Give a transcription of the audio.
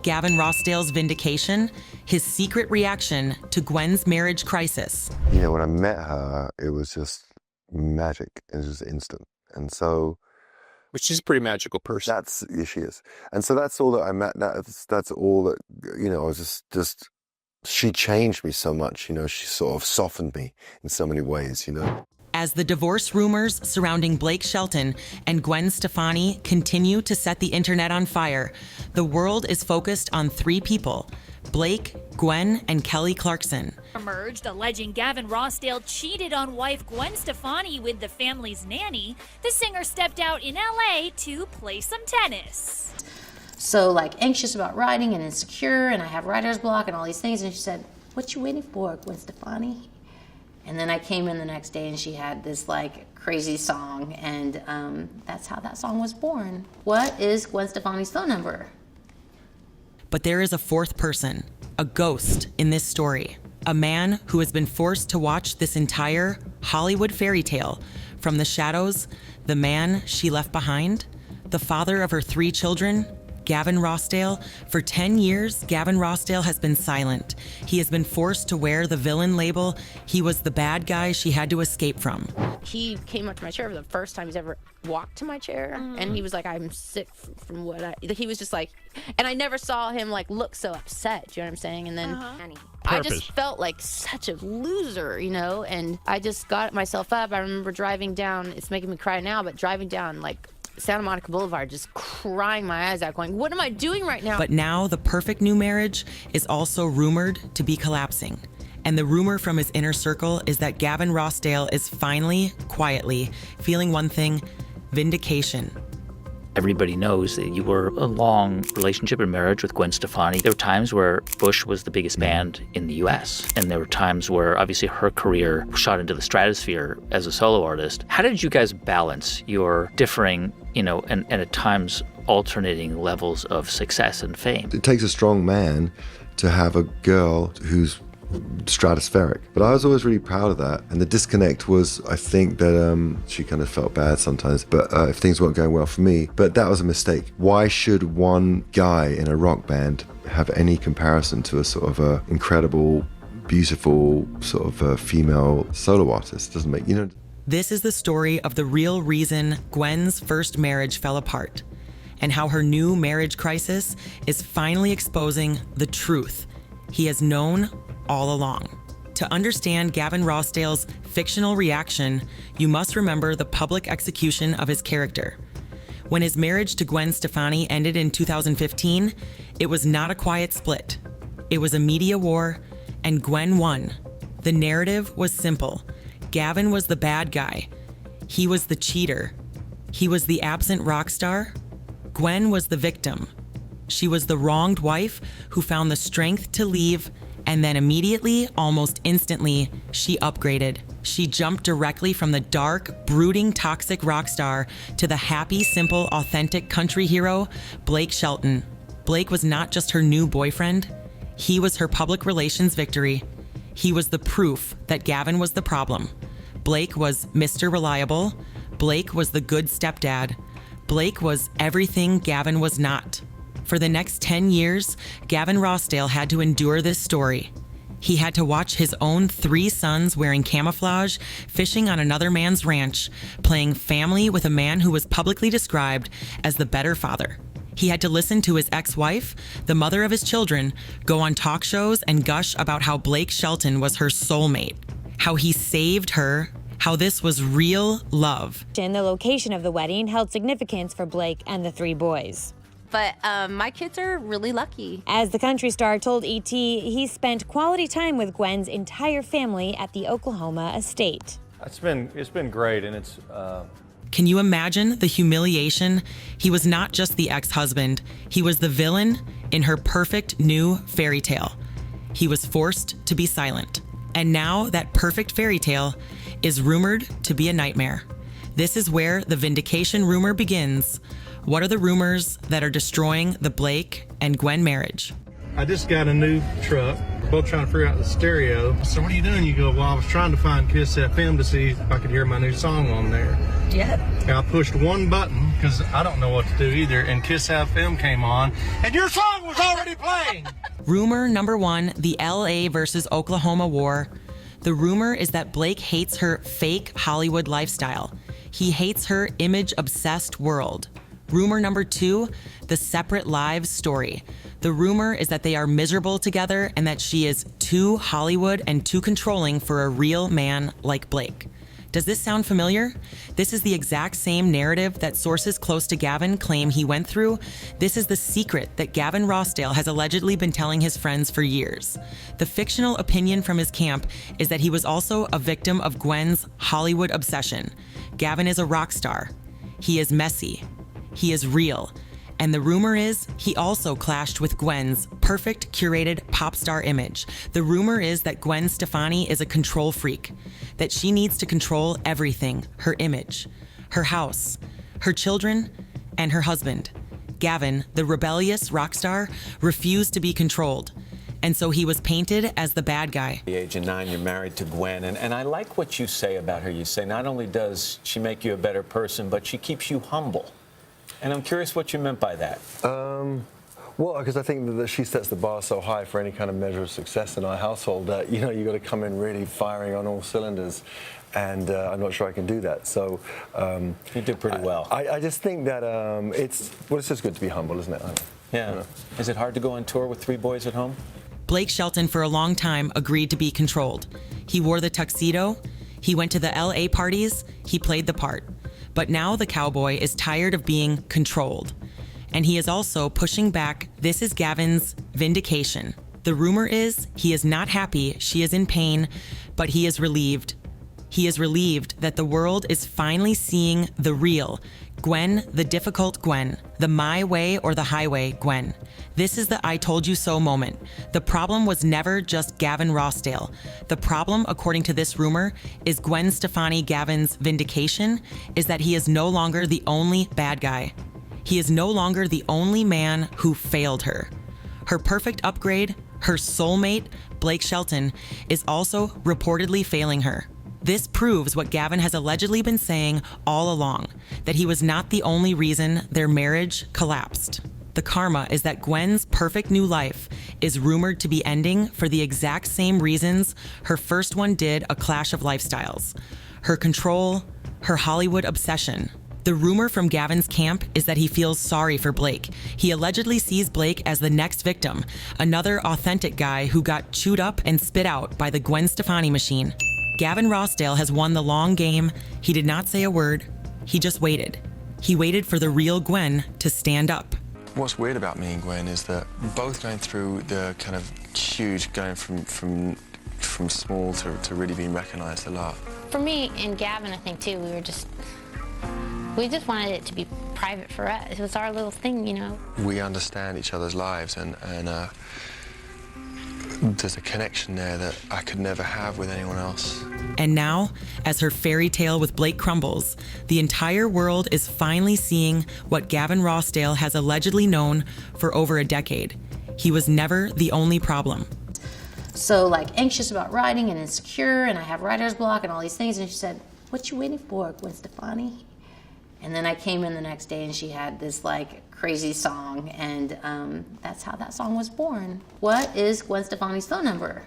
Gavin Rossdale's Vindication, his secret reaction to Gwen's marriage crisis. You know, when I met her, it was just magic. It was just instant. And so... Which she's a pretty magical person. Yeah, she is. And so that's all that I met. That's all that, you know, I was just... She changed me so much, you know, she sort of softened me in so many ways, you know. As the divorce rumors surrounding Blake Shelton and Gwen Stefani continue to set the internet on fire, the world is focused on three people: Blake, Gwen, and Kelly Clarkson. Emerged alleging Gavin Rossdale cheated on wife Gwen Stefani with the family's nanny. The singer stepped out in LA to play some tennis. So like anxious about writing and insecure, and I have writer's block and all these things, and she said, "What you waiting for, Gwen Stefani?" And then I came in the next day and she had this like crazy song, and that's how that song was born. What is Gwen Stefani's phone number? But there is a fourth person, a ghost in this story, a man who has been forced to watch this entire Hollywood fairy tale from the shadows, the man she left behind, the father of her 3 children, Gavin Rossdale. For 10 years, Gavin Rossdale has been silent. He has been forced to wear the villain label. He was the bad guy she had to escape from. He came up to my chair for the first time he's ever walked to my chair, and he was like, "I'm sick from what he was just like," and I never saw him like look so upset, do you know what I'm saying? And then I just felt like such a loser, you know, and I just got myself up. I remember driving down, it's making me cry now, but driving down like Santa Monica Boulevard, just crying my eyes out, going, what am I doing right now? But now the perfect new marriage is also rumored to be collapsing. And the rumor from his inner circle is that Gavin Rossdale is finally, quietly, feeling one thing: vindication. Everybody knows that you were a long relationship and marriage with Gwen Stefani. There were times where Bush was the biggest band in the US, and there were times where obviously her career shot into the stratosphere as a solo artist. How did you guys balance your differing, you know, and at times alternating levels of success and fame? It takes a strong man to have a girl who's stratospheric, but I was always really proud of that. And the disconnect was, I think that she kind of felt bad sometimes, but if things weren't going well for me. But that was a mistake. Why should one guy in a rock band have any comparison to a sort of a incredible, beautiful sort of a female solo artist? Doesn't make, you know. This is the story of the real reason Gwen's first marriage fell apart, and how her new marriage crisis is finally exposing the truth he has known all along. To understand Gavin Rossdale's fictional reaction, you must remember the public execution of his character. When his marriage to Gwen Stefani ended in 2015, it was not a quiet split. It was a media war, and Gwen won. The narrative was simple. Gavin was the bad guy. He was the cheater. He was the absent rock star. Gwen was the victim. She was the wronged wife who found the strength to leave, and then immediately, almost instantly, she upgraded. She jumped directly from the dark, brooding, toxic rock star to the happy, simple, authentic country hero, Blake Shelton. Blake was not just her new boyfriend. He was her public relations victory. He was the proof that Gavin was the problem. Blake was Mr. Reliable. Blake was the good stepdad. Blake was everything Gavin was not. For the next 10 years, Gavin Rossdale had to endure this story. He had to watch his own 3 sons wearing camouflage, fishing on another man's ranch, playing family with a man who was publicly described as the better father. He had to listen to his ex-wife, the mother of his children, go on talk shows and gush about how Blake Shelton was her soulmate, how he saved her, how this was real love. And the location of the wedding held significance for Blake and the 3 boys. But my kids are really lucky. As the country star told ET, he spent quality time with Gwen's entire family at the Oklahoma estate. It's been great, and it's... Can you imagine the humiliation? He was not just the ex-husband. He was the villain in her perfect new fairy tale. He was forced to be silent. And now that perfect fairy tale is rumored to be a nightmare. This is where the vindication rumor begins. What are the rumors that are destroying the Blake and Gwen marriage? I just got a new truck. We're both trying to figure out the stereo. So what are you doing? You go, well, I was trying to find Kiss FM to see if I could hear my new song on there. Yep. And I pushed one button because I don't know what to do either, and Kiss FM came on, and your song song was already playing. Rumor number 1, the LA versus Oklahoma war. The rumor is that Blake hates her fake Hollywood lifestyle. He hates her image-obsessed world. Rumor number 2, the separate lives story. The rumor is that they are miserable together and that she is too Hollywood and too controlling for a real man like Blake. Does this sound familiar? This is the exact same narrative that sources close to Gavin claim he went through. This is the secret that Gavin Rossdale has allegedly been telling his friends for years. The fictional opinion from his camp is that he was also a victim of Gwen's Hollywood obsession. Gavin is a rock star. He is messy. He is real. And the rumor is he also clashed with Gwen's perfect curated pop star image. The rumor is that Gwen Stefani is a control freak, that she needs to control everything, her image, her house, her children, and her husband. Gavin, the rebellious rock star, refused to be controlled. And so he was painted as the bad guy. At the age of 9, you're married to Gwen, and I like what you say about her. You say not only does she make you a better person, but she keeps you humble. And I'm curious what you meant by that. Well, because I think that she sets the bar so high for any kind of measure of success in our household that, you know, you got to come in really firing on all cylinders. And I'm not sure I can do that. So you did pretty well. I just think that it's just good to be humble, isn't it? Yeah. You know. Is it hard to go on tour with 3 boys at home? Blake Shelton, for a long time, agreed to be controlled. He wore the tuxedo. He went to the LA parties. He played the part. But now the cowboy is tired of being controlled. And he is also pushing back This Is Gavin's Vindication. The rumor is he is not happy, she is in pain, but he is relieved. He is relieved that the world is finally seeing the real Gwen, the difficult Gwen, the my way or the highway Gwen. This is the I told you so moment. The problem was never just Gavin Rossdale. The problem, according to this rumor, is Gwen Stefani Gavin's vindication, is that he is no longer the only bad guy. He is no longer the only man who failed her. Her perfect upgrade, her soulmate, Blake Shelton, is also reportedly failing her. This proves what Gavin has allegedly been saying all along, that he was not the only reason their marriage collapsed. The karma is that Gwen's perfect new life is rumored to be ending for the exact same reasons her first one did a clash of lifestyles. Her control, her Hollywood obsession. The rumor from Gavin's camp is that he feels sorry for Blake. He allegedly sees Blake as the next victim, another authentic guy who got chewed up and spit out by the Gwen Stefani machine. Gavin Rossdale has won the long game. He did not say a word. He just waited. He waited for the real Gwen to stand up. What's weird about me and Gwen is that we're both going through the kind of huge, going from small to really being recognized a lot. For me and Gavin, I think, too, we just wanted it to be private for us. It was our little thing, you know. We understand each other's lives, and there's a connection there that I could never have with anyone else. And now, as her fairy tale with Blake crumbles, the entire world is finally seeing what Gavin Rossdale has allegedly known for over a decade. He was never the only problem. So, anxious about writing and insecure, and I have writer's block and all these things. And she said, "What you waiting for, Gwen Stefani?" And then I came in the next day and she had this crazy song, and that's how that song was born. What is Gwen Stefani's phone number?